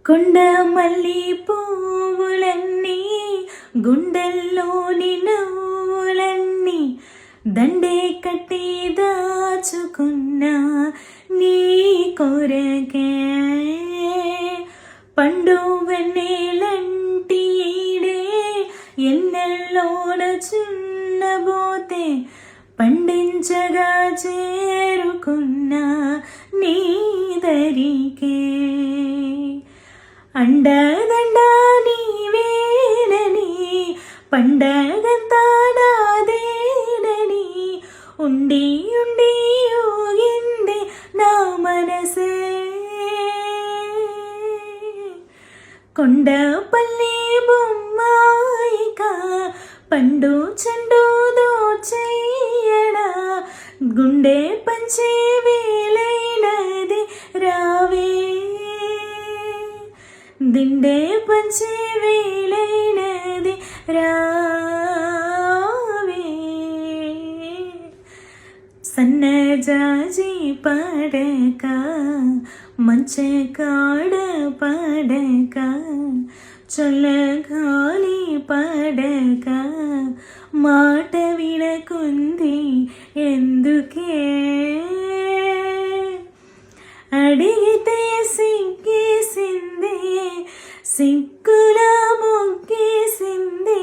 కొండ మల్లి పువ్వులన్నీ గుండెల్లోని నవ్వులన్నీ దండే కట్టి దాచుకున్న నీ కొరకే పండు వెన్నెలంటి ఈడే ఎన్నెల్లోన చిన్నబోతే పండించగా చేరుకున్న నీ దరికే అండదండ నీవేనని పండగంతా నాదేనని ఉండి ఉండి ఊగింది నా మనసే కొండపల్లి బొమ్మాయిక పండు చెండు దోచెయ్యడా గుండె పంచే వేలైనది రావే దిండే పంచే వేలైనది రావే సన్నజాజి పడక మంచె కాడ పడక చల్లగాలి పడక మాట వినకుంది ఎందుకే అడిగితే సిగ్గేసింది సిగ్గుల మొగ్గేసింది